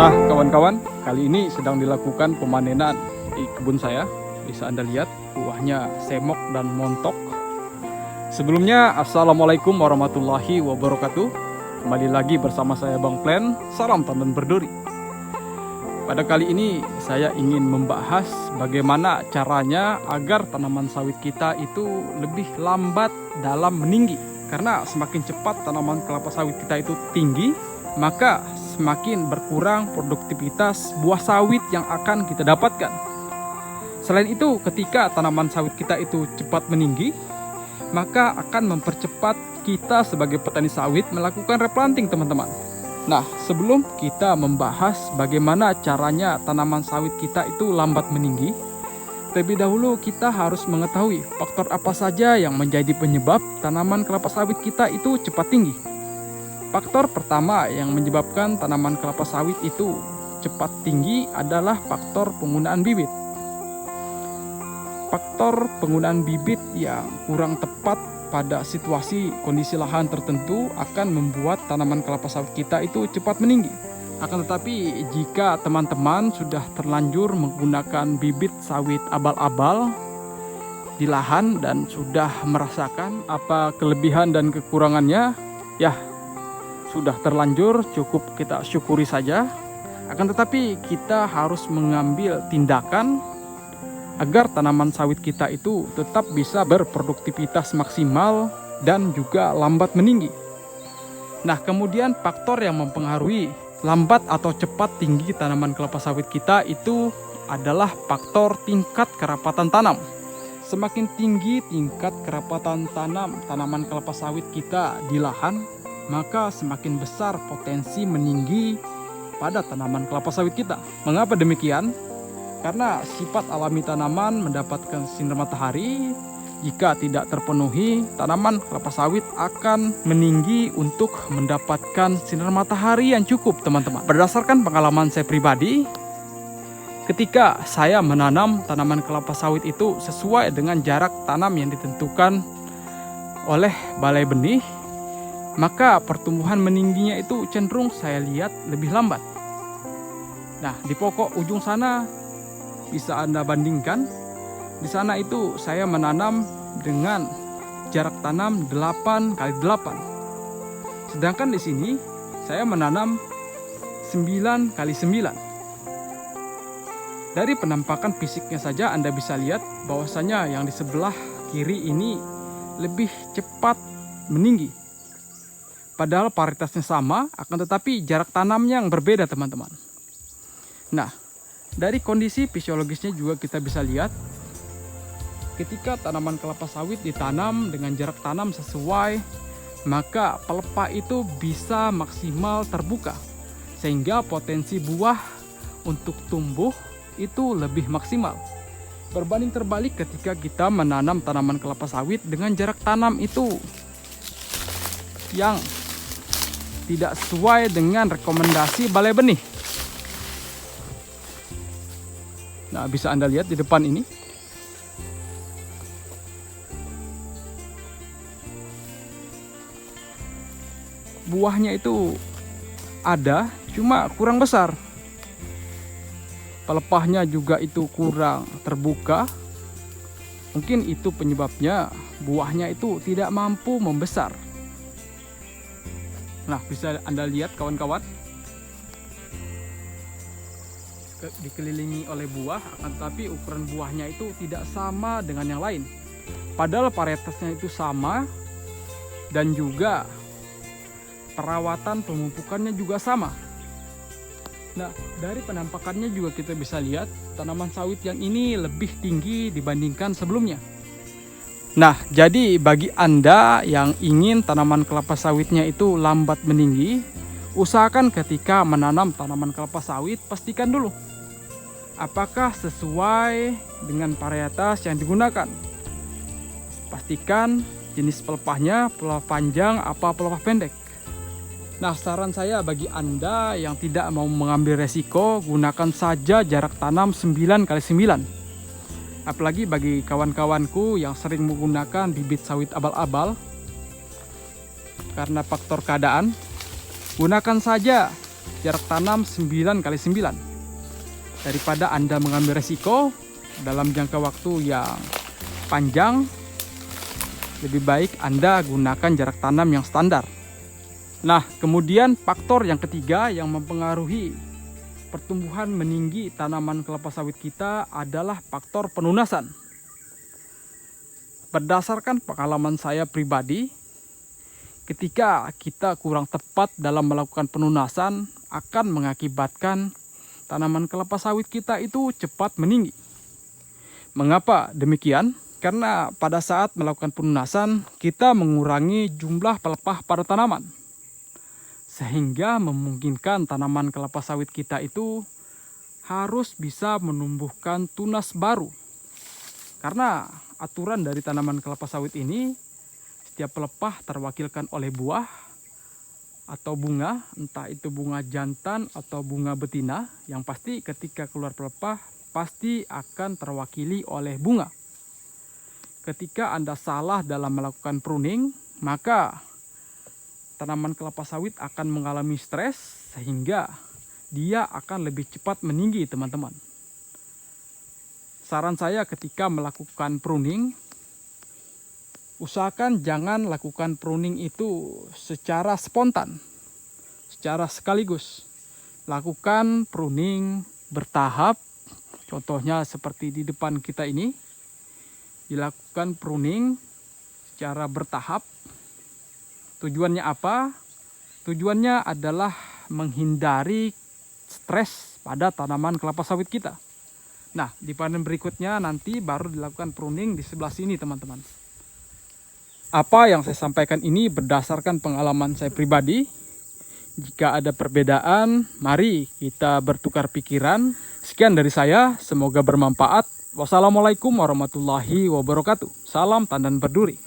Nah kawan-kawan, kali ini sedang dilakukan pemanenan di kebun saya. Bisa Anda lihat buahnya semok dan montok. Sebelumnya, Assalamualaikum warahmatullahi wabarakatuh. Kembali lagi bersama saya Bang Plan. Salam tandan berduri. Pada kali ini saya ingin membahas bagaimana caranya agar tanaman sawit kita itu lebih lambat dalam meninggi. Karena semakin cepat tanaman kelapa sawit kita itu tinggi, maka semakin berkurang produktivitas buah sawit yang akan kita dapatkan. Selain itu, ketika tanaman sawit kita itu cepat meninggi, maka akan mempercepat kita sebagai petani sawit melakukan replanting, teman-teman. Nah, sebelum kita membahas bagaimana caranya tanaman sawit kita itu lambat meninggi, terlebih dahulu kita harus mengetahui faktor apa saja yang menjadi penyebab tanaman kelapa sawit kita itu cepat tinggi. Faktor pertama yang menyebabkan tanaman kelapa sawit itu cepat tinggi adalah faktor penggunaan bibit. Faktor penggunaan bibit yang kurang tepat pada situasi kondisi lahan tertentu akan membuat tanaman kelapa sawit kita itu cepat meninggi. Akan tetapi jika teman-teman sudah terlanjur menggunakan bibit sawit abal-abal di lahan dan sudah merasakan apa kelebihan dan kekurangannya, ya sudah terlanjur, cukup kita syukuri saja. Akan tetapi kita harus mengambil tindakan agar tanaman sawit kita itu tetap bisa berproduktivitas maksimal dan juga lambat meninggi. Nah, kemudian faktor yang mempengaruhi lambat atau cepat tinggi tanaman kelapa sawit kita itu adalah faktor tingkat kerapatan tanam. Semakin tinggi tingkat kerapatan tanam tanaman kelapa sawit kita di lahan, maka semakin besar potensi meninggi pada tanaman kelapa sawit kita. Mengapa demikian? Karena sifat alami tanaman mendapatkan sinar matahari. Jika tidak terpenuhi, tanaman kelapa sawit akan meninggi untuk mendapatkan sinar matahari yang cukup, teman-teman. Berdasarkan pengalaman saya pribadi, ketika saya menanam tanaman kelapa sawit itu sesuai dengan jarak tanam yang ditentukan oleh balai benih, maka pertumbuhan meningginya itu cenderung saya lihat lebih lambat. Nah, di pokok ujung sana bisa Anda bandingkan. Di sana itu saya menanam dengan jarak tanam 8x8. Sedangkan di sini saya menanam 9x9. Dari penampakan fisiknya saja Anda bisa lihat bahwasanya yang di sebelah kiri ini lebih cepat meninggi. Padahal paritasnya sama, akan tetapi jarak tanamnya yang berbeda, teman-teman. Nah, dari kondisi fisiologisnya juga kita bisa lihat ketika tanaman kelapa sawit ditanam dengan jarak tanam sesuai, maka pelepah itu bisa maksimal terbuka sehingga potensi buah untuk tumbuh itu lebih maksimal. Berbanding terbalik ketika kita menanam tanaman kelapa sawit dengan jarak tanam itu yang tidak sesuai dengan rekomendasi balai benih. Nah, bisa Anda lihat di depan ini. Buahnya itu ada, cuma kurang besar. Pelepahnya juga itu kurang terbuka. Mungkin itu penyebabnya buahnya itu tidak mampu membesar. Nah, bisa Anda lihat kawan-kawan, dikelilingi oleh buah, akan tetapi ukuran buahnya itu tidak sama dengan yang lain. Padahal varietasnya itu sama dan juga perawatan pemupukannya juga sama. Nah, dari penampakannya juga kita bisa lihat tanaman sawit yang ini lebih tinggi dibandingkan sebelumnya. Nah, jadi bagi Anda yang ingin tanaman kelapa sawitnya itu lambat meninggi, usahakan ketika menanam tanaman kelapa sawit, pastikan dulu apakah sesuai dengan varietas yang digunakan. Pastikan jenis pelepahnya, pelepah panjang apa pelepah pendek. Nah, saran saya bagi Anda yang tidak mau mengambil resiko, gunakan saja jarak tanam 9x9. Apalagi bagi kawan-kawanku yang sering menggunakan bibit sawit abal-abal, karena faktor keadaan, gunakan saja jarak tanam 9x9. Daripada Anda mengambil resiko dalam jangka waktu yang panjang, lebih baik Anda gunakan jarak tanam yang standar. Nah, kemudian faktor yang ketiga yang mempengaruhi pertumbuhan meninggi tanaman kelapa sawit kita adalah faktor penunasan. Berdasarkan pengalaman saya pribadi, ketika kita kurang tepat dalam melakukan penunasan akan mengakibatkan tanaman kelapa sawit kita itu cepat meninggi. Mengapa demikian? Karena pada saat melakukan penunasan, kita mengurangi jumlah pelepah pada tanaman. Sehingga memungkinkan tanaman kelapa sawit kita itu harus bisa menumbuhkan tunas baru. Karena aturan dari tanaman kelapa sawit ini, setiap pelepah terwakilkan oleh buah atau bunga, entah itu bunga jantan atau bunga betina. Yang pasti ketika keluar pelepah pasti akan terwakili oleh bunga. Ketika Anda salah dalam melakukan pruning, maka tanaman kelapa sawit akan mengalami stres sehingga dia akan lebih cepat meninggi, teman-teman. Saran saya ketika melakukan pruning, usahakan jangan lakukan pruning itu secara spontan, secara sekaligus. Lakukan pruning bertahap, contohnya seperti di depan kita ini. Dilakukan pruning secara bertahap. Tujuannya apa? Tujuannya adalah menghindari stres pada tanaman kelapa sawit kita. Nah, di panen berikutnya nanti baru dilakukan pruning di sebelah sini, teman-teman. Apa yang saya sampaikan ini berdasarkan pengalaman saya pribadi. Jika ada perbedaan, mari kita bertukar pikiran. Sekian dari saya, semoga bermanfaat. Wassalamualaikum warahmatullahi wabarakatuh. Salam tandan berduri.